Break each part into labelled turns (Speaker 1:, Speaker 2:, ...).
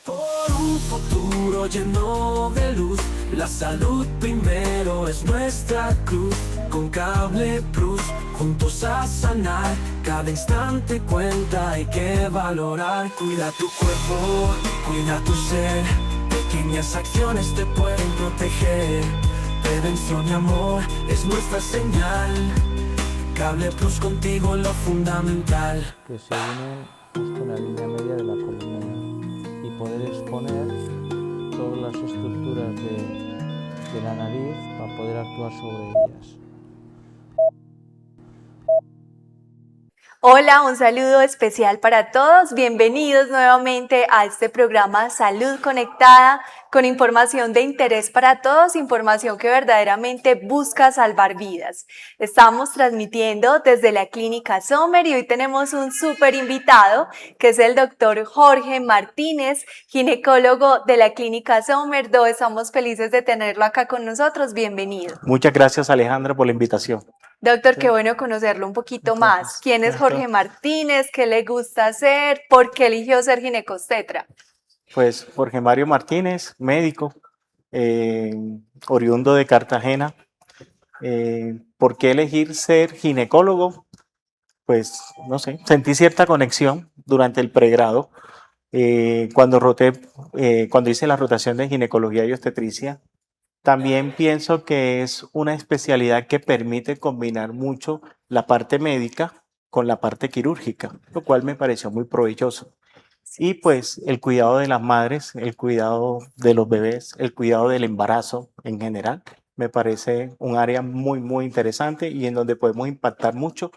Speaker 1: Por un futuro lleno de luz, la salud primero es nuestra cruz. Con Cable Plus, juntos a sanar, cada instante cuenta, hay que valorar. Cuida tu cuerpo, cuida tu ser, pequeñas acciones te pueden proteger. Prevención y amor es nuestra señal, Cable Plus contigo lo fundamental.
Speaker 2: Que se une justo en la línea media de la columna y poder exponer todas las estructuras de la nariz para poder actuar sobre ellas.
Speaker 3: Hola, un saludo especial para todos. Bienvenidos nuevamente a este programa Salud Conectada, con información de interés para todos, información que verdaderamente busca salvar vidas. Estamos transmitiendo desde la Clínica Sommer y hoy tenemos un súper invitado que es el doctor Jorge Martínez, ginecólogo de la Clínica Sommer. Estamos felices de tenerlo acá con nosotros. Bienvenido.
Speaker 4: Muchas gracias, Alejandra, por la invitación.
Speaker 3: Doctor, qué bueno conocerlo un poquito más. ¿Quién es Jorge Martínez? ¿Qué le gusta hacer? ¿Por qué eligió ser ginecobstetra?
Speaker 4: Pues Jorge Mario Martínez, médico, oriundo de Cartagena. ¿Por qué elegir ser ginecólogo? Pues no sé, sentí cierta conexión durante el pregrado. Cuando hice la rotación de ginecología y obstetricia. También pienso que es una especialidad que permite combinar mucho la parte médica con la parte quirúrgica, lo cual me pareció muy provechoso. Y pues el cuidado de las madres, el cuidado de los bebés, el cuidado del embarazo en general, me parece un área muy interesante y en donde podemos impactar mucho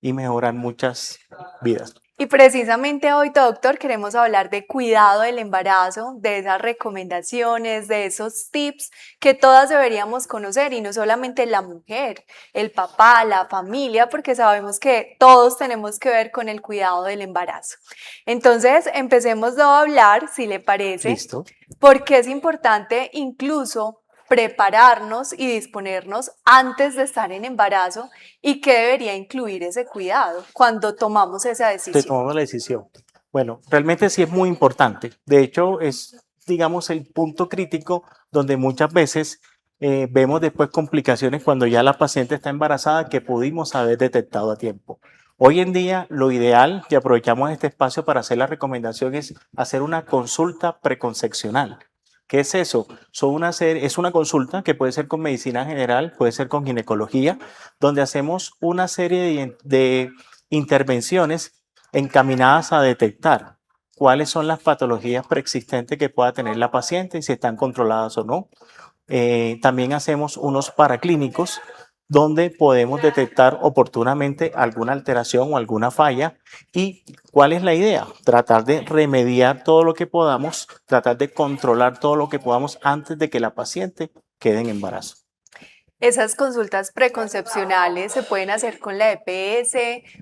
Speaker 4: y mejorar muchas vidas.
Speaker 3: Y precisamente hoy, doctor, queremos hablar de cuidado del embarazo, de esas recomendaciones, de esos tips que todas deberíamos conocer, y no solamente la mujer, el papá, la familia, porque sabemos que todos tenemos que ver con el cuidado del embarazo. Entonces, empecemos a hablar, si le parece.
Speaker 4: Listo.
Speaker 3: Porque es importante incluso prepararnos y disponernos antes de estar en embarazo, y qué debería incluir ese cuidado cuando tomamos esa decisión.
Speaker 4: Tomamos la decisión. Bueno, realmente sí es muy importante. De hecho, es, digamos, el punto crítico donde muchas veces vemos después complicaciones cuando ya la paciente está embarazada que pudimos haber detectado a tiempo. Hoy en día, lo ideal, y aprovechamos este espacio para hacer la recomendación, es hacer una consulta preconcepcional. ¿Qué es eso? Es una consulta que puede ser con medicina general, puede ser con ginecología, donde hacemos una serie de intervenciones encaminadas a detectar cuáles son las patologías preexistentes que pueda tener la paciente y si están controladas o no. También hacemos unos paraclínicos donde podemos detectar oportunamente alguna alteración o alguna falla. ¿Y cuál es la idea? Tratar de remediar todo lo que podamos, tratar de controlar todo lo que podamos antes de que la paciente quede en embarazo.
Speaker 3: ¿Esas consultas preconcepcionales se pueden hacer con la EPS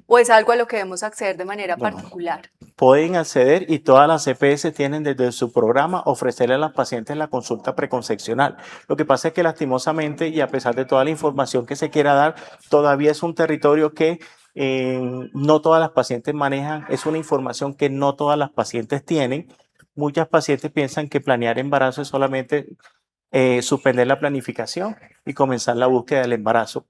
Speaker 3: o es algo a lo que debemos acceder de manera particular?
Speaker 4: Pueden acceder y todas las EPS tienen desde su programa ofrecerle a las pacientes la consulta preconcepcional. Lo que pasa es que lastimosamente y a pesar de toda la información que se quiera dar, todavía es un territorio que no todas las pacientes manejan, es una información que no todas las pacientes tienen. Muchas pacientes piensan que planear embarazo es solamente suspender la planificación y comenzar la búsqueda del embarazo.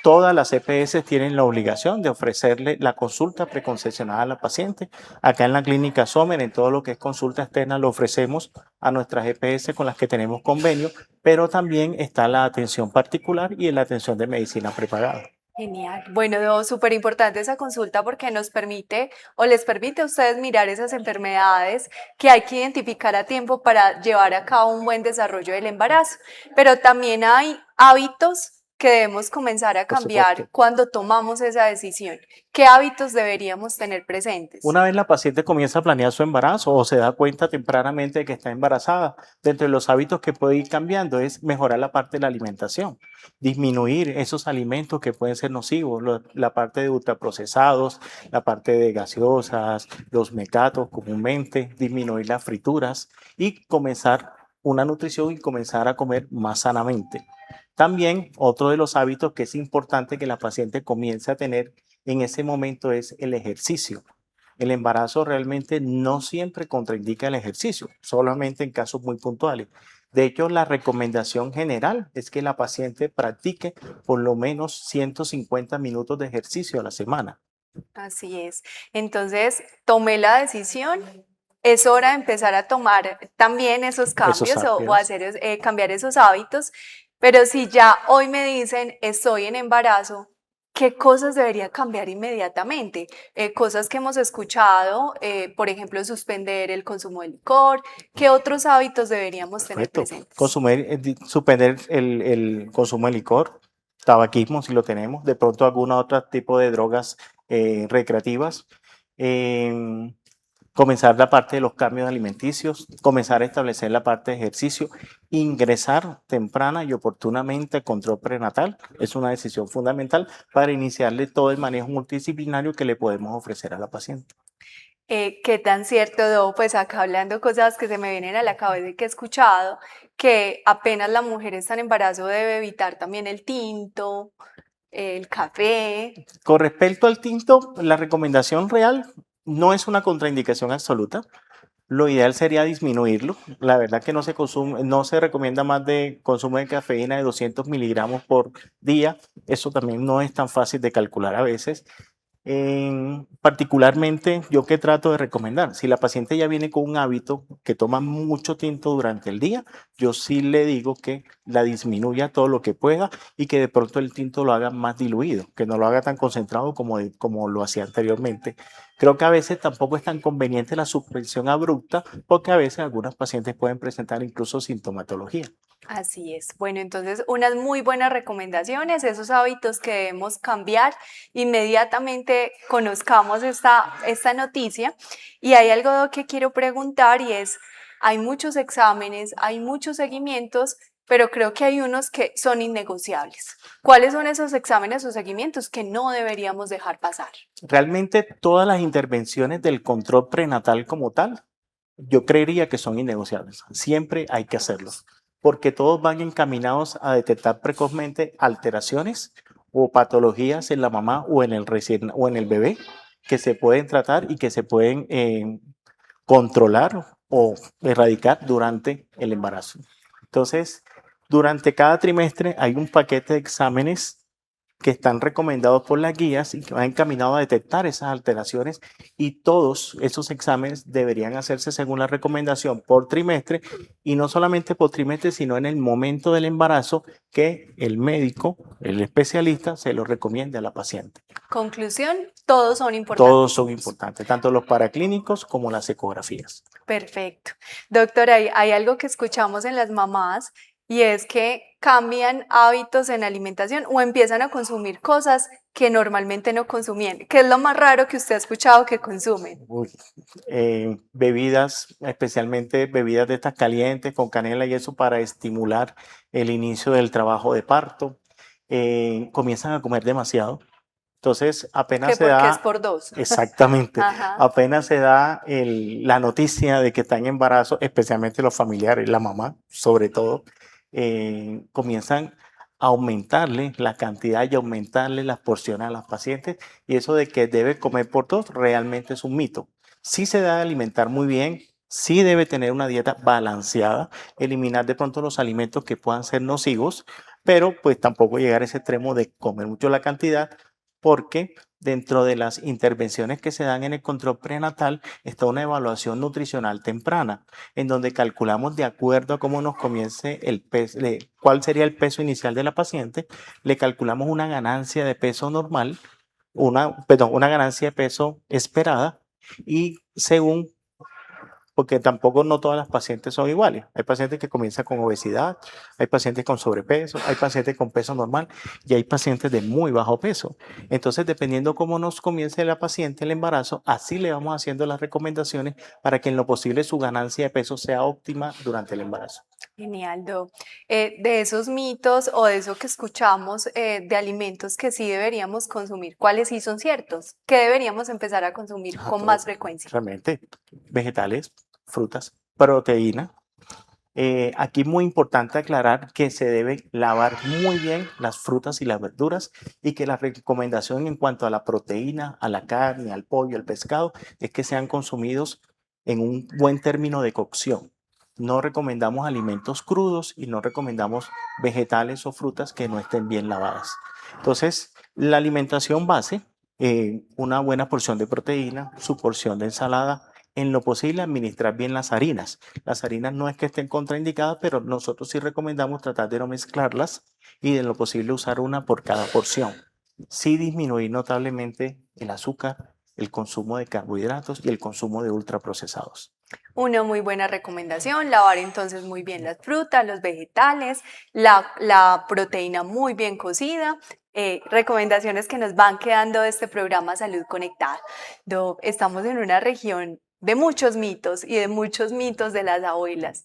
Speaker 4: Todas las EPS tienen la obligación de ofrecerle la consulta preconcepcionada a la paciente. Acá en la Clínica Sommer, en todo lo que es consulta externa, lo ofrecemos a nuestras EPS con las que tenemos convenio, pero también está la atención particular y la atención de medicina prepagada.
Speaker 3: Genial. Bueno, súper importante esa consulta porque nos permite o les permite a ustedes mirar esas enfermedades que hay que identificar a tiempo para llevar a cabo un buen desarrollo del embarazo. Pero también hay hábitos que debemos comenzar a cambiar cuando tomamos esa decisión. ¿Qué hábitos deberíamos tener presentes?
Speaker 4: Una vez la paciente comienza a planear su embarazo o se da cuenta tempranamente de que está embarazada, dentro de los hábitos que puede ir cambiando es mejorar la parte de la alimentación, disminuir esos alimentos que pueden ser nocivos, la parte de ultraprocesados, la parte de gaseosas, los mecatos comúnmente, disminuir las frituras y comenzar una nutrición y comenzar a comer más sanamente. También otro de los hábitos que es importante que la paciente comience a tener en ese momento es el ejercicio. el embarazo realmente no siempre contraindica el ejercicio, solamente en casos muy puntuales. De hecho, la recomendación general es que la paciente practique por lo menos 150 minutos de ejercicio a la semana.
Speaker 3: Así es. Entonces, tomé la decisión. Es hora de empezar a tomar también esos
Speaker 4: Esos
Speaker 3: cambios o
Speaker 4: hábitos.
Speaker 3: hacer, cambiar esos hábitos. Pero si ya hoy me dicen estoy en embarazo, ¿qué cosas debería cambiar inmediatamente? Cosas que hemos escuchado, por ejemplo, suspender el consumo de licor. ¿Qué otros hábitos deberíamos tener
Speaker 4: Correcto.
Speaker 3: presentes?
Speaker 4: Suspender el consumo de licor, tabaquismo si lo tenemos, de pronto algún otro tipo de drogas recreativas. em, Comenzar la parte de los cambios alimenticios, comenzar a establecer la parte de ejercicio, ingresar temprana y oportunamente al control prenatal. Es una decisión fundamental para iniciarle todo el manejo multidisciplinario que le podemos ofrecer a la paciente.
Speaker 3: ¿Qué tan cierto, Do? Pues acá hablando cosas que se me vienen a la cabeza y que he escuchado, que apenas la mujer está en embarazo debe evitar también el tinto, el café.
Speaker 4: Con respecto al tinto, la recomendación real no es una contraindicación absoluta. Lo ideal sería disminuirlo. La verdad que no se consume, no se recomienda más de consumo de cafeína de 200 miligramos por día. Eso también no es tan fácil de calcular a veces. Particularmente, yo que trato de recomendar, si la paciente ya viene con un hábito que toma mucho tinto durante el día, yo sí le digo que la disminuya todo lo que pueda y que de pronto el tinto lo haga más diluido, que no lo haga tan concentrado como lo hacía anteriormente. Creo que a veces tampoco es tan conveniente la suspensión abrupta porque a veces algunas pacientes pueden presentar incluso sintomatología.
Speaker 3: Así es. Bueno, entonces unas muy buenas recomendaciones, esos hábitos que debemos cambiar. Inmediatamente conozcamos esta noticia. Y hay algo que quiero preguntar y es, hay muchos exámenes, hay muchos seguimientos, pero creo que hay unos que son innegociables. ¿Cuáles son esos exámenes o seguimientos que no deberíamos dejar pasar?
Speaker 4: Realmente todas las intervenciones del control prenatal como tal, yo creería que son innegociables. Siempre hay que hacerlos, porque todos van encaminados a detectar precozmente alteraciones o patologías en la mamá o o en el bebé que se pueden tratar y que se pueden controlar o erradicar durante el embarazo. Entonces, durante cada trimestre hay un paquete de exámenes que están recomendados por las guías y que van encaminados a detectar esas alteraciones y todos esos exámenes deberían hacerse según la recomendación por trimestre y no solamente por trimestre, sino en el momento del embarazo que el médico, el especialista, se lo recomiende a la paciente.
Speaker 3: Conclusión, todos son
Speaker 4: Todos son
Speaker 3: importantísimos.
Speaker 4: importantes, tanto los paraclínicos como las ecografías.
Speaker 3: Perfecto. Doctora, hay algo que escuchamos en las mamás y es que cambian hábitos en alimentación o empiezan a consumir cosas que normalmente no consumían. ¿Qué es lo más raro que usted ha escuchado que consumen?
Speaker 4: Uy, bebidas, especialmente bebidas de estas calientes con canela y eso para estimular el inicio del trabajo de parto. Comienzan a comer demasiado. Entonces, apenas
Speaker 3: Que
Speaker 4: se
Speaker 3: porque es
Speaker 4: da,
Speaker 3: por dos.
Speaker 4: exactamente,
Speaker 3: Ajá.
Speaker 4: apenas se da la noticia de que está en embarazo, especialmente los familiares, la mamá sobre todo, comienzan a aumentarle la cantidad y aumentarle las porciones a las pacientes y eso de que debe comer por dos realmente es un mito. Sí se debe alimentar muy bien, sí debe tener una dieta balanceada, eliminar de pronto los alimentos que puedan ser nocivos, pero pues tampoco llegar a ese extremo de comer mucho la cantidad porque dentro de las intervenciones que se dan en el control prenatal está una evaluación nutricional temprana, en donde calculamos de acuerdo a cómo nos comience el peso, cuál sería el peso inicial de la paciente, le calculamos una ganancia de peso normal, una ganancia de peso esperada y según porque tampoco no todas las pacientes son iguales. Hay pacientes que comienzan con obesidad, hay pacientes con sobrepeso, hay pacientes con peso normal y hay pacientes de muy bajo peso. Entonces, dependiendo cómo nos comience la paciente el embarazo, así le vamos haciendo las recomendaciones para que en lo posible su ganancia de peso sea óptima durante el embarazo.
Speaker 3: Genial, Do. De esos mitos o de eso que escuchamos de alimentos que sí deberíamos consumir, ¿cuáles sí son ciertos? ¿Qué deberíamos empezar a consumir con más frecuencia?
Speaker 4: Realmente, vegetales, frutas, proteína, Aquí es muy importante aclarar que se debe lavar muy bien las frutas y las verduras y que la recomendación en cuanto a la proteína, a la carne, al pollo, al pescado, es que sean consumidos en un buen término de cocción. No recomendamos alimentos crudos y no recomendamos vegetales o frutas que no estén bien lavadas. Entonces, la alimentación base, una buena porción de proteína, su porción de ensalada, en lo posible administrar bien las harinas. Las harinas no es que estén contraindicadas, pero nosotros sí recomendamos tratar de no mezclarlas y de lo posible usar una por cada porción. Sí disminuir notablemente el azúcar, el consumo de carbohidratos y el consumo de ultraprocesados.
Speaker 3: Una muy buena recomendación, lavar entonces muy bien las frutas, los vegetales, la proteína muy bien cocida. Recomendaciones que nos van quedando de este programa Salud Conectada. Doc, estamos en una región de muchos mitos y de muchos mitos de las abuelas,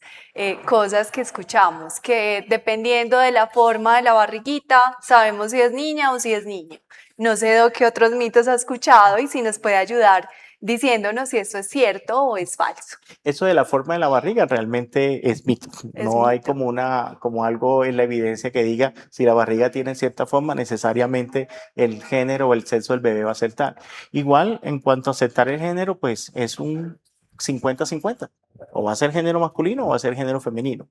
Speaker 3: cosas que escuchamos, que dependiendo de la forma de la barriguita, sabemos si es niña o si es niño. No sé, Doc, qué otros mitos ha escuchado y si nos puede ayudar diciéndonos si esto es cierto o es falso.
Speaker 4: Eso de la forma de la barriga realmente es mito. No hay como algo en la evidencia que diga si la barriga tiene cierta forma, necesariamente el género o el sexo del bebé va a ser tal. Igual, en cuanto a aceptar el género, pues es un 50-50. O va a ser género masculino o va a ser género femenino.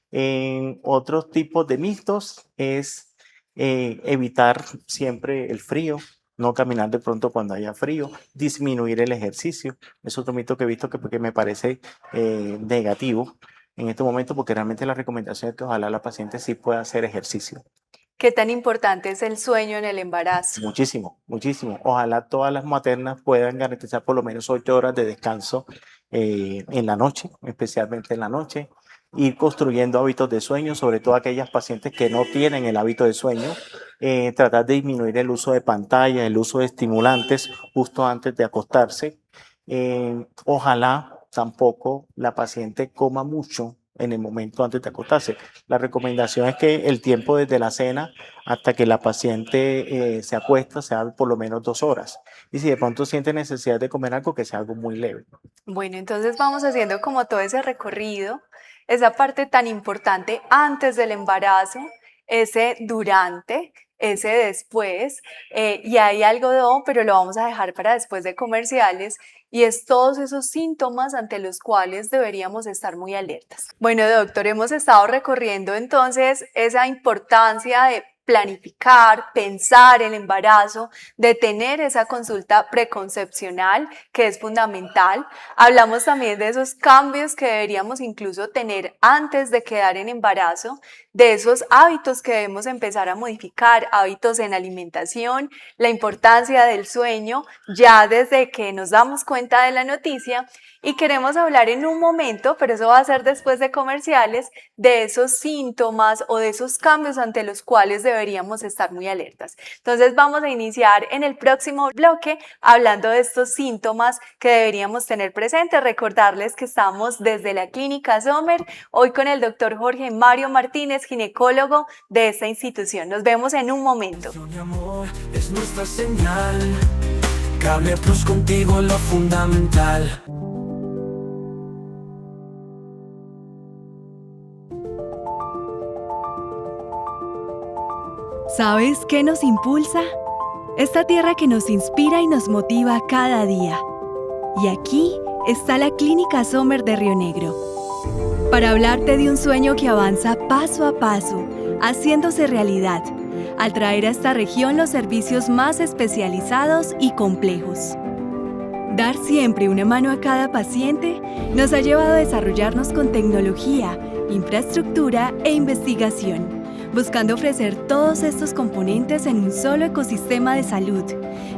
Speaker 4: En otros tipos de mitos es evitar siempre el frío. No caminar de pronto cuando haya frío, disminuir el ejercicio. Es otro mito que he visto que me parece negativo en este momento, porque realmente la recomendación es que ojalá la paciente sí pueda hacer ejercicio.
Speaker 3: ¿Qué tan importante es el sueño en el embarazo?
Speaker 4: Muchísimo, muchísimo. Ojalá todas las maternas puedan garantizar por lo menos 8 horas de descanso en la noche, especialmente en la noche. Ir construyendo hábitos de sueño, sobre todo aquellas pacientes que no tienen el hábito de sueño, tratar de disminuir el uso de pantalla, el uso de estimulantes justo antes de acostarse. Ojalá tampoco la paciente coma mucho en el momento antes de acostarse. La recomendación es que el tiempo desde la cena hasta que la paciente se acuesta sea por lo menos 2 horas. Y si de pronto siente necesidad de comer algo, que sea algo muy leve.
Speaker 3: Bueno, entonces vamos haciendo como todo ese recorrido, esa parte tan importante antes del embarazo, ese durante, ese después, y hay algo, pero lo vamos a dejar para después de comerciales, y es todos esos síntomas ante los cuales deberíamos estar muy alertas. Bueno, doctor, hemos estado recorriendo entonces esa importancia de planificar, pensar el embarazo, de tener esa consulta preconcepcional que es fundamental. Hablamos también de esos cambios que deberíamos incluso tener antes de quedar en embarazo, de esos hábitos que debemos empezar a modificar, hábitos en alimentación, la importancia del sueño ya desde que nos damos cuenta de la noticia. Y queremos hablar en un momento, pero eso va a ser después de comerciales, de esos síntomas o de esos cambios ante los cuales deberíamos estar muy alertas. Entonces vamos a iniciar en el próximo bloque hablando de estos síntomas que deberíamos tener presentes. Recordarles que estamos desde la Clínica Sommer, hoy con el doctor Jorge Mario Martínez, ginecólogo de esta institución. Nos vemos en un momento.
Speaker 1: Mi amor es nuestra señal. Cable Plus, contigo lo fundamental.
Speaker 5: ¿Sabes qué nos impulsa? Esta tierra que nos inspira y nos motiva cada día. Y aquí está la Clínica Sommer de Río Negro, para hablarte de un sueño que avanza paso a paso, haciéndose realidad, al traer a esta región los servicios más especializados y complejos. Dar siempre una mano a cada paciente nos ha llevado a desarrollarnos con tecnología, infraestructura e investigación, buscando ofrecer todos estos componentes en un solo ecosistema de salud,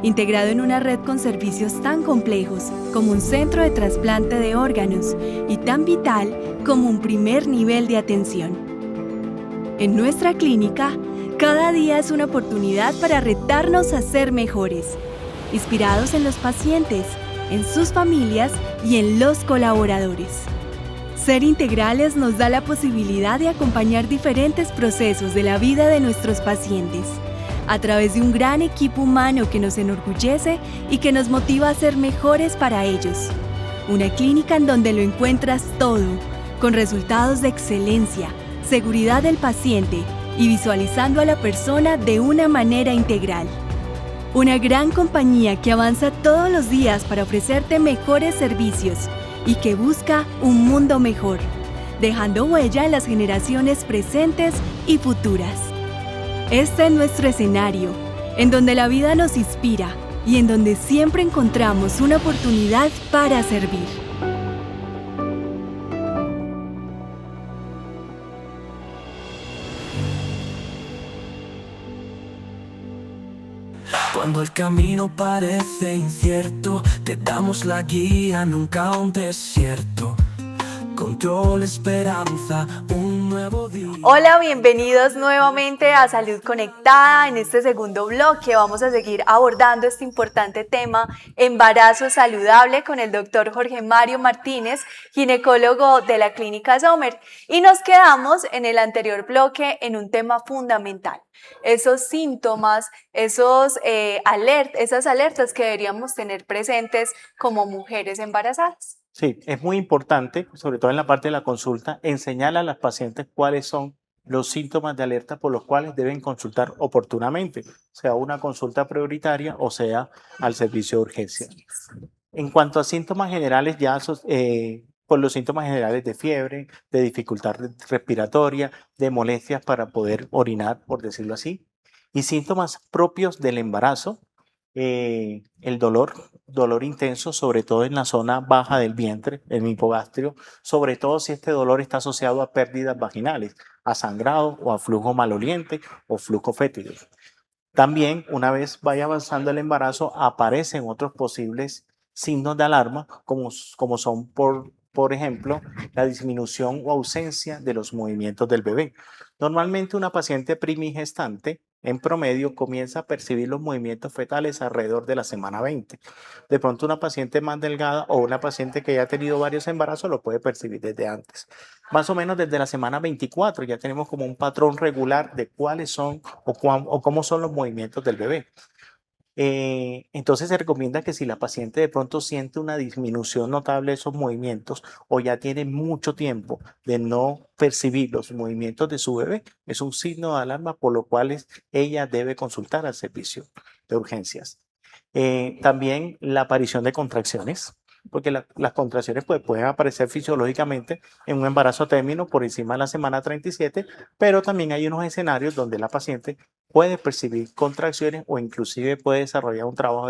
Speaker 5: integrado en una red con servicios tan complejos como un centro de trasplante de órganos y tan vital como un primer nivel de atención. En nuestra clínica, cada día es una oportunidad para retarnos a ser mejores, inspirados en los pacientes, en sus familias y en los colaboradores. Ser integrales nos da la posibilidad de acompañar diferentes procesos de la vida de nuestros pacientes, a través de un gran equipo humano que nos enorgullece y que nos motiva a ser mejores para ellos. Una clínica en donde lo encuentras todo, con resultados de excelencia, seguridad del paciente y visualizando a la persona de una manera integral. Una gran compañía que avanza todos los días para ofrecerte mejores servicios y que busca un mundo mejor, dejando huella en las generaciones presentes y futuras. Este es nuestro escenario, en donde la vida nos inspira y en donde siempre encontramos una oportunidad para servir.
Speaker 1: Cuando el camino parece incierto, te damos la guía, nunca un desierto. Control, esperanza, un nuevo día.
Speaker 3: Hola, bienvenidos nuevamente a Salud Conectada. En este segundo bloque vamos a seguir abordando este importante tema, embarazo saludable, con el doctor Jorge Mario Martínez, ginecólogo de la Clínica Sommer. Y nos quedamos en el anterior bloque en un tema fundamental, esos síntomas, esas alertas que deberíamos tener presentes como mujeres embarazadas.
Speaker 4: Sí, es muy importante, sobre todo en la parte de la consulta, enseñar a las pacientes cuáles son los síntomas de alerta por los cuales deben consultar oportunamente, sea una consulta prioritaria o sea al servicio de urgencia. En cuanto a síntomas generales, por los síntomas generales de fiebre, de dificultad respiratoria, de molestias para poder orinar, por decirlo así, y síntomas propios del embarazo, el dolor intenso, sobre todo en la zona baja del vientre, el hipogastrio, sobre todo si este dolor está asociado a pérdidas vaginales, a sangrado o a flujo maloliente o flujo fétido. También, una vez vaya avanzando el embarazo, aparecen otros posibles signos de alarma, como son, por ejemplo, la disminución o ausencia de los movimientos del bebé. Normalmente una paciente primigestante, en promedio, comienza a percibir los movimientos fetales alrededor de la semana 20. De pronto una paciente más delgada o una paciente que ya ha tenido varios embarazos lo puede percibir desde antes. Más o menos desde la semana 24 ya tenemos como un patrón regular de cuáles son o cómo son los movimientos del bebé. Entonces se recomienda que si la paciente de pronto siente una disminución notable de esos movimientos o ya tiene mucho tiempo de no percibir los movimientos de su bebé, es un signo de alarma por lo cual ella debe consultar al servicio de urgencias. También la aparición de contracciones, porque las contracciones pueden aparecer fisiológicamente en un embarazo a término por encima de la semana 37, pero también hay unos escenarios donde la paciente puede percibir contracciones o inclusive puede desarrollar un trabajo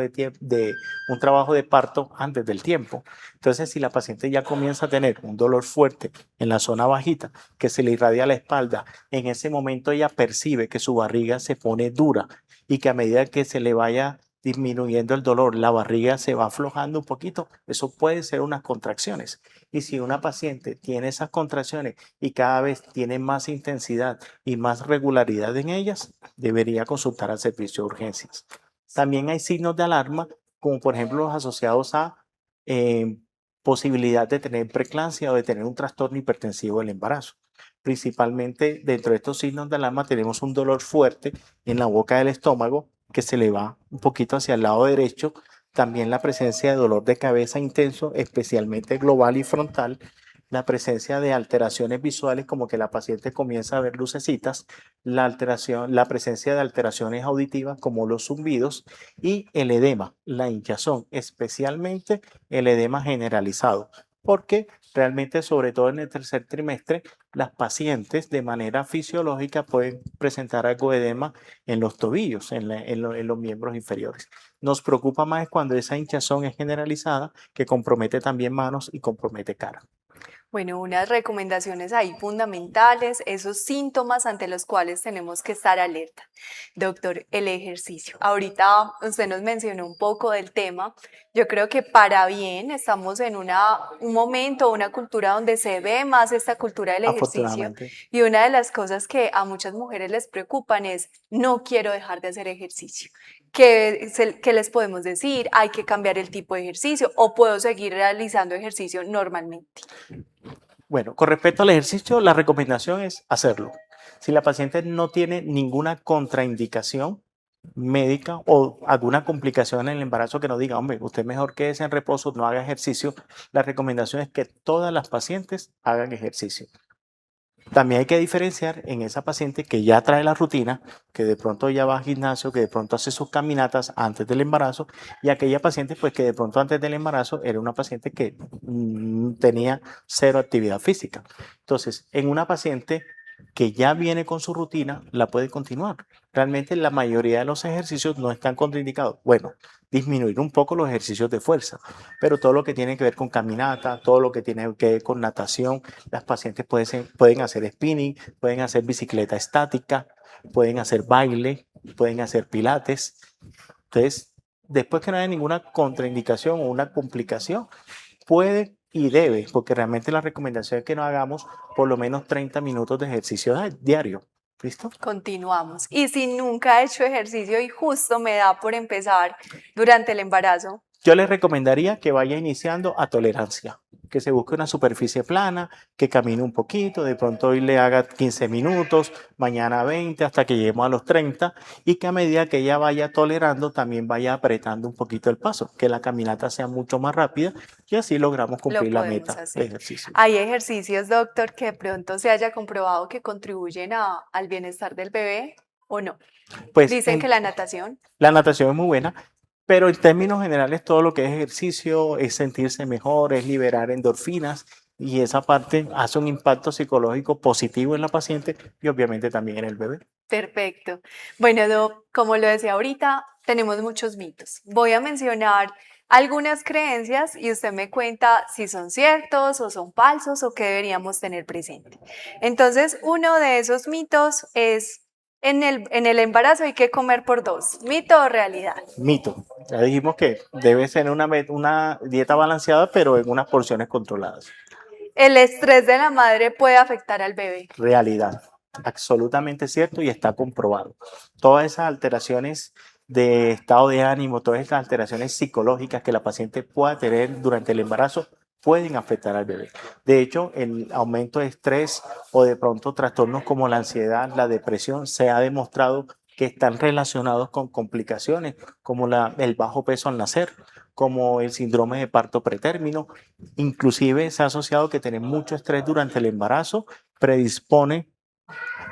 Speaker 4: de parto antes del tiempo. Entonces, si la paciente ya comienza a tener un dolor fuerte en la zona bajita que se le irradia a la espalda, en ese momento ella percibe que su barriga se pone dura y que a medida que se le vaya disminuyendo el dolor, la barriga se va aflojando un poquito, eso puede ser unas contracciones. Y si una paciente tiene esas contracciones y cada vez tiene más intensidad y más regularidad en ellas, debería consultar al servicio de urgencias. También hay signos de alarma, como por ejemplo los asociados a posibilidad de tener preeclampsia o de tener un trastorno hipertensivo del embarazo. Principalmente dentro de estos signos de alarma tenemos un dolor fuerte en la boca del estómago, que se le va un poquito hacia el lado derecho, también la presencia de dolor de cabeza intenso, especialmente global y frontal, la presencia de alteraciones visuales como que la paciente comienza a ver lucecitas, la presencia de alteraciones auditivas como los zumbidos y el edema, la hinchazón, especialmente el edema generalizado, porque realmente, sobre todo en el tercer trimestre, las pacientes de manera fisiológica pueden presentar algo de edema en los tobillos, en los miembros inferiores. Nos preocupa más cuando esa hinchazón es generalizada, que compromete también manos y compromete cara.
Speaker 3: Bueno, unas recomendaciones ahí fundamentales, esos síntomas ante los cuales tenemos que estar alerta. Doctor, el ejercicio. Ahorita usted nos mencionó un poco del tema. Yo creo que para bien estamos en un momento, una cultura donde se ve más esta cultura del ejercicio. Y una de las cosas que a muchas mujeres les preocupan es, no quiero dejar de hacer ejercicio. ¿Qué les podemos decir? ¿Hay que cambiar el tipo de ejercicio o puedo seguir realizando ejercicio normalmente?
Speaker 4: Bueno, con respecto al ejercicio, la recomendación es hacerlo. Si la paciente no tiene ninguna contraindicación, médica o alguna complicación en el embarazo que nos diga, hombre, usted mejor quédese en reposo, no haga ejercicio, la recomendación es que todas las pacientes hagan ejercicio. También hay que diferenciar en esa paciente que ya trae la rutina, que de pronto ya va al gimnasio, que de pronto hace sus caminatas antes del embarazo, y aquella paciente pues que de pronto antes del embarazo era una paciente que tenía cero actividad física. Entonces, en una paciente que ya viene con su rutina, la puede continuar. Realmente la mayoría de los ejercicios no están contraindicados. Bueno, disminuir un poco los ejercicios de fuerza, pero todo lo que tiene que ver con caminata, todo lo que tiene que ver con natación, las pacientes pueden hacer spinning, pueden hacer bicicleta estática, pueden hacer baile, pueden hacer pilates. Entonces, después que no haya ninguna contraindicación o una complicación, puede y debe, porque realmente la recomendación es que nos hagamos por lo menos 30 minutos de ejercicio diario. ¿Listo?
Speaker 3: Continuamos. Y si nunca he hecho ejercicio y justo me da por empezar durante el embarazo,
Speaker 4: Yo les recomendaría que vaya iniciando a tolerancia, que se busque una superficie plana, que camine un poquito, de pronto hoy le haga 15 minutos, mañana 20, hasta que lleguemos a los 30, y que a medida que ella vaya tolerando, también vaya apretando un poquito el paso, que la caminata sea mucho más rápida y así logramos
Speaker 3: lo
Speaker 4: cumplir la
Speaker 3: podemos
Speaker 4: meta de
Speaker 3: hacer.
Speaker 4: ejercicio.
Speaker 3: Hay ejercicios, doctor, que de pronto se haya comprobado que contribuyen al bienestar del bebé o no.
Speaker 4: Pues
Speaker 3: Dicen que la natación.
Speaker 4: la natación es muy buena, pero en términos generales todo lo que es ejercicio es sentirse mejor, es liberar endorfinas y esa parte hace un impacto psicológico positivo en la paciente y obviamente también en el bebé.
Speaker 3: Perfecto. Bueno, como lo decía ahorita, tenemos muchos mitos. Voy a mencionar algunas creencias y usted me cuenta si son ciertos o son falsos o qué deberíamos tener presente. Entonces, uno de esos mitos es en el embarazo hay que comer por dos. ¿Mito o realidad?
Speaker 4: Mito. Ya dijimos que debe ser una dieta balanceada, pero en unas porciones controladas.
Speaker 3: El estrés de la madre puede afectar al bebé.
Speaker 4: Realidad. Absolutamente cierto y está comprobado. Todas esas alteraciones de estado de ánimo, todas esas alteraciones psicológicas que la paciente pueda tener durante el embarazo pueden afectar al bebé. De hecho, el aumento de estrés o de pronto trastornos como la ansiedad, la depresión, se ha demostrado que están relacionados con complicaciones como el bajo peso al nacer, como el síndrome de parto pretérmino. Inclusive se ha asociado que tener mucho estrés durante el embarazo predispone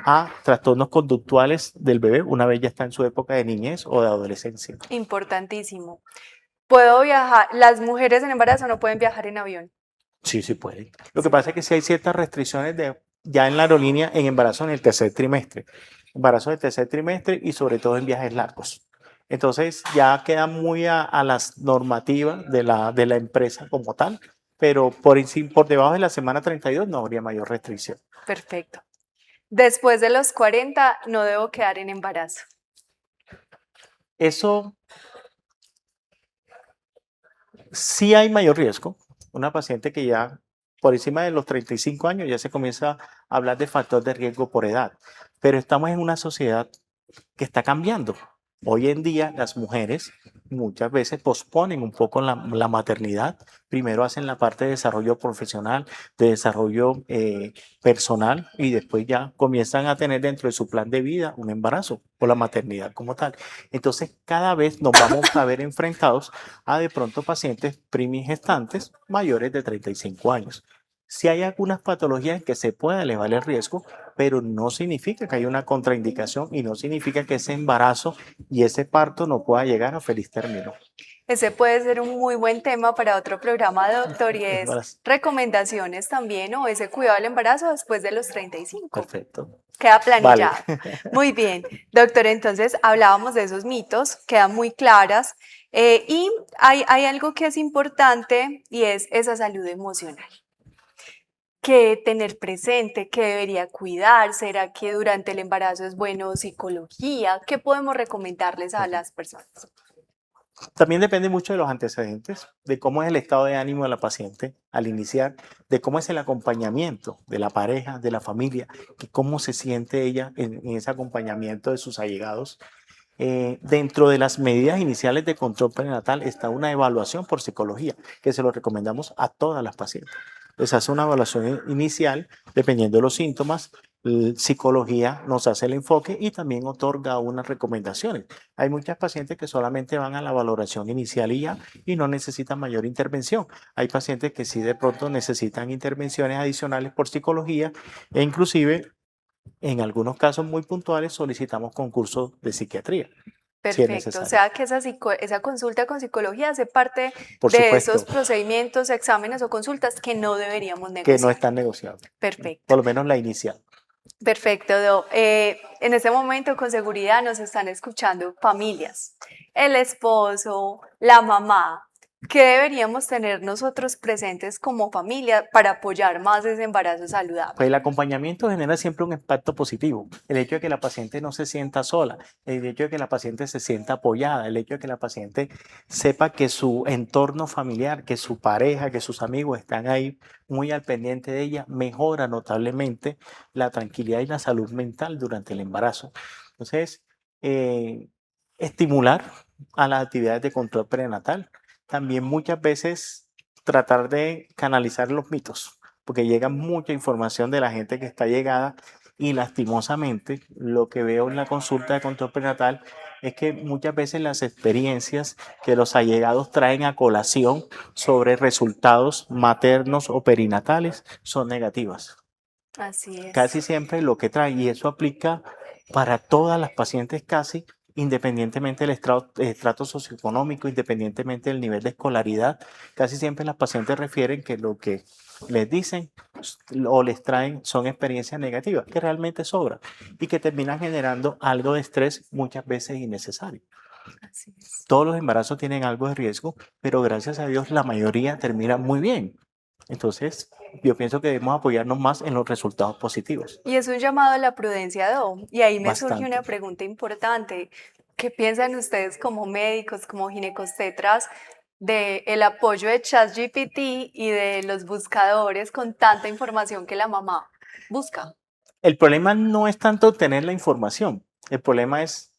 Speaker 4: a trastornos conductuales del bebé una vez ya está en su época de niñez o de adolescencia.
Speaker 3: Importantísimo. ¿Puedo viajar? Las mujeres en embarazo no pueden viajar en avión.
Speaker 4: Sí, sí pueden. Lo que pasa es que sí hay ciertas restricciones ya en la aerolínea en embarazo en el tercer trimestre. Embarazo del tercer trimestre y sobre todo en viajes largos. Entonces ya queda muy a las normativas de la empresa como tal, pero por debajo de la semana 32 no habría mayor restricción.
Speaker 3: Perfecto. Después de los 40 no debo quedar en embarazo.
Speaker 4: Eso sí hay mayor riesgo. Una paciente que ya por encima de los 35 años ya se comienza a hablar de factor de riesgo por edad, pero estamos en una sociedad que está cambiando. Hoy en día las mujeres muchas veces posponen un poco la maternidad. Primero hacen la parte de desarrollo profesional, de desarrollo personal y después ya comienzan a tener dentro de su plan de vida un embarazo o la maternidad como tal. Entonces cada vez nos vamos a ver enfrentados a de pronto pacientes primigestantes mayores de 35 años. Si hay algunas patologías que se puede elevar el riesgo, pero no significa que haya una contraindicación y no significa que ese embarazo y ese parto no pueda llegar a feliz término.
Speaker 3: Ese puede ser un muy buen tema para otro programa, doctor, y es
Speaker 4: Embarazo.
Speaker 3: recomendaciones también o ese cuidado del embarazo después de los 35.
Speaker 4: Perfecto.
Speaker 3: Queda planillado.
Speaker 4: Vale.
Speaker 3: Muy bien, doctor, entonces hablábamos de esos mitos, quedan muy claras y hay algo que es importante y es esa salud emocional. ¿Qué tener presente? ¿Qué debería cuidar? ¿Será que durante el embarazo es bueno psicología? ¿Qué podemos recomendarles a las personas?
Speaker 4: También depende mucho de los antecedentes, de cómo es el estado de ánimo de la paciente al iniciar, de cómo es el acompañamiento de la pareja, de la familia, que cómo se siente ella en ese acompañamiento de sus allegados. Dentro de las medidas iniciales de control prenatal está una evaluación por psicología, que se lo recomendamos a todas las pacientes. Les hace una evaluación inicial, dependiendo de los síntomas, Psicología nos hace el enfoque y también otorga unas recomendaciones. Hay muchas pacientes que solamente van a la valoración inicial y ya, y no necesitan mayor intervención. Hay pacientes que sí de pronto necesitan intervenciones adicionales por psicología e inclusive en algunos casos muy puntuales solicitamos concursos de psiquiatría, si es
Speaker 3: Perfecto, o
Speaker 4: necesario.
Speaker 3: sea que esa consulta con psicología hace parte
Speaker 4: Por
Speaker 3: de esos
Speaker 4: supuesto
Speaker 3: procedimientos, exámenes o consultas que no deberíamos
Speaker 4: que no
Speaker 3: negociar.
Speaker 4: están negociables,
Speaker 3: Perfecto.
Speaker 4: por lo menos la inicial.
Speaker 3: Perfecto, Do. En este momento con seguridad nos están escuchando familias, el esposo, la mamá. ¿Qué deberíamos tener nosotros presentes como familia para apoyar más ese embarazo saludable?
Speaker 4: Pues el acompañamiento genera siempre un impacto positivo. El hecho de que la paciente no se sienta sola, el hecho de que la paciente se sienta apoyada, el hecho de que la paciente sepa que su entorno familiar, que su pareja, que sus amigos están ahí muy al pendiente de ella, mejora notablemente la tranquilidad y la salud mental durante el embarazo. Entonces, estimular a las actividades de control prenatal. También muchas veces tratar de canalizar los mitos, porque llega mucha información de la gente que está llegada y lastimosamente lo que veo en la consulta de control prenatal es que muchas veces las experiencias que los allegados traen a colación sobre resultados maternos o perinatales son negativas.
Speaker 3: Así es.
Speaker 4: Casi siempre lo que trae, y eso aplica para todas las pacientes casi, independientemente del estrato socioeconómico, independientemente del nivel de escolaridad, casi siempre las pacientes refieren que lo que les dicen o les traen son experiencias negativas, que realmente sobran y que terminan generando algo de estrés muchas veces innecesario.
Speaker 3: Así es.
Speaker 4: Todos los embarazos tienen algo de riesgo, pero gracias a Dios la mayoría termina muy bien. Entonces, yo pienso que debemos apoyarnos más en los resultados positivos.
Speaker 3: Y es un llamado a la prudencia, Do. Y ahí me surge
Speaker 4: Bastante.
Speaker 3: una pregunta importante. ¿Qué piensan ustedes como médicos, como ginecostetras, del apoyo de ChatGPT y de los buscadores con tanta información que la mamá busca?
Speaker 4: El problema no es tanto tener la información, el problema es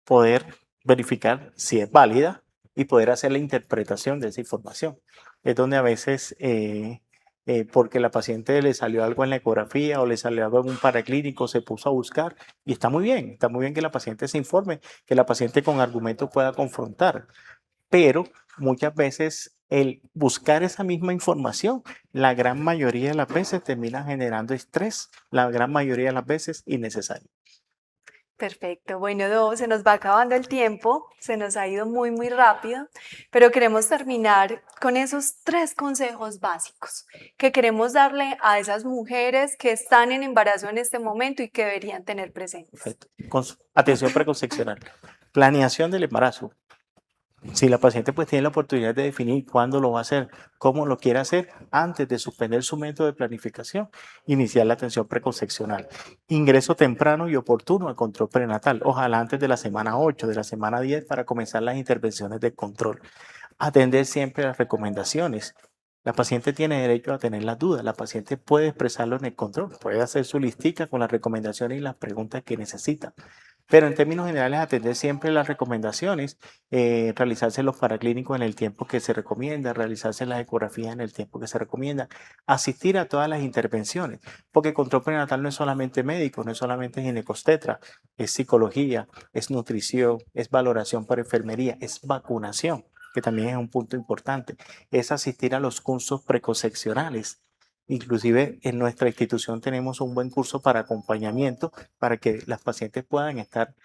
Speaker 4: poder verificar si es válida y poder hacer la interpretación de esa información. Es donde a veces, porque la paciente le salió algo en la ecografía o le salió algo en un paraclínico, se puso a buscar y está muy bien que la paciente se informe, que la paciente con argumentos pueda confrontar, pero muchas veces el buscar esa misma información, la gran mayoría de las veces termina generando estrés, la gran mayoría de las veces innecesario.
Speaker 3: Perfecto. Bueno, Do, se nos va acabando el tiempo, se nos ha ido muy, muy rápido, pero queremos terminar con esos 3 consejos básicos que queremos darle a esas mujeres que están en embarazo en este momento y que deberían tener presentes.
Speaker 4: Perfecto. Atención preconcepcional. Planeación del embarazo. Si la paciente pues tiene la oportunidad de definir cuándo lo va a hacer, cómo lo quiere hacer, antes de suspender su método de planificación, iniciar la atención preconcepcional. Ingreso temprano y oportuno al control prenatal, ojalá antes de la semana 8, de la semana 10, para comenzar las intervenciones de control. Atender siempre las recomendaciones. La paciente tiene derecho a tener las dudas, la paciente puede expresarlo en el control, puede hacer su listica con las recomendaciones y las preguntas que necesita. Pero en términos generales, atender siempre las recomendaciones, realizarse los paraclínicos en el tiempo que se recomienda, realizarse las ecografías en el tiempo que se recomienda, asistir a todas las intervenciones, porque control prenatal no es solamente médico, no es solamente ginecostetra, es psicología, es nutrición, es valoración por enfermería, es vacunación, que también es un punto importante, es asistir a los cursos preconcepcionales. Inclusive en nuestra institución tenemos un buen curso para acompañamiento para que las pacientes puedan estar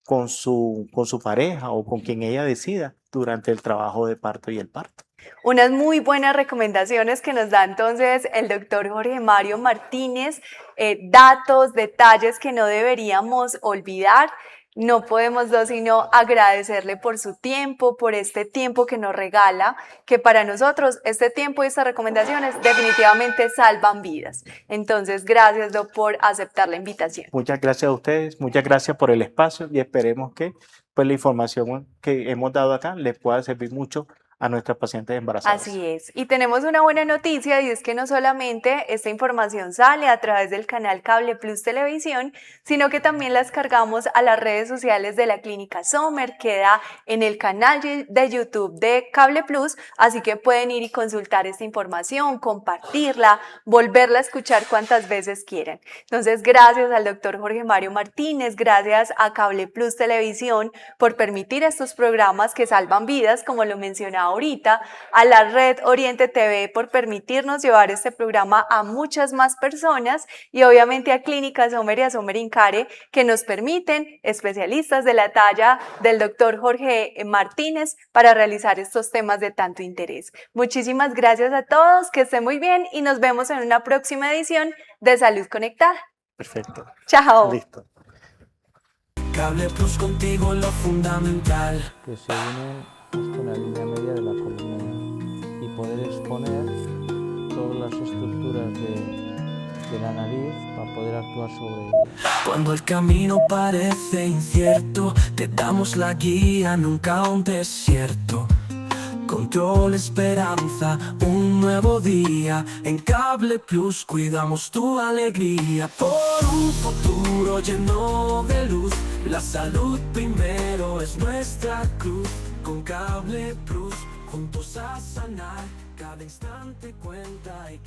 Speaker 4: con su pareja o con quien ella decida durante el trabajo de parto y el parto.
Speaker 3: Unas muy buenas recomendaciones que nos da entonces el doctor Jorge Mario Martínez, datos, detalles que no deberíamos olvidar. No podemos sino agradecerle por su tiempo, por este tiempo que nos regala, que para nosotros este tiempo y estas recomendaciones definitivamente salvan vidas. Entonces, gracias, Doc, por aceptar la invitación.
Speaker 4: Muchas gracias a ustedes, muchas gracias por el espacio y esperemos que pues, la información que hemos dado acá les pueda servir mucho a nuestras pacientes embarazadas.
Speaker 3: Así es. Y tenemos una buena noticia y es que no solamente esta información sale a través del canal Cable Plus Televisión, sino que también las cargamos a las redes sociales de la Clínica Sommer, queda en el canal de YouTube de Cable Plus, así que pueden ir y consultar esta información, compartirla, volverla a escuchar cuantas veces quieran. Entonces, gracias al doctor Jorge Mario Martínez, gracias a Cable Plus Televisión por permitir estos programas que salvan vidas, como lo mencionaba ahorita, a la red Oriente TV por permitirnos llevar este programa a muchas más personas y obviamente a Clínica Sommer y a Sommer Incare que nos permiten especialistas de la talla del doctor Jorge Martínez para realizar estos temas de tanto interés. Muchísimas gracias a todos, que estén muy bien y nos vemos en una próxima edición de Salud Conectada.
Speaker 4: Perfecto.
Speaker 3: Chao.
Speaker 4: Listo.
Speaker 1: Cable Plus contigo lo fundamental.
Speaker 2: que se unen hasta una línea media de la columna y poder exponer todas las estructuras de la nariz para poder actuar sobre ellas.
Speaker 1: Cuando el camino parece incierto, te damos la guía, nunca un desierto. Control, esperanza, un nuevo día. En Cable Plus cuidamos tu alegría. Por un futuro lleno de luz, la salud primero es nuestra cruz. Con Cable Plus, juntos a sanar, cada instante cuenta y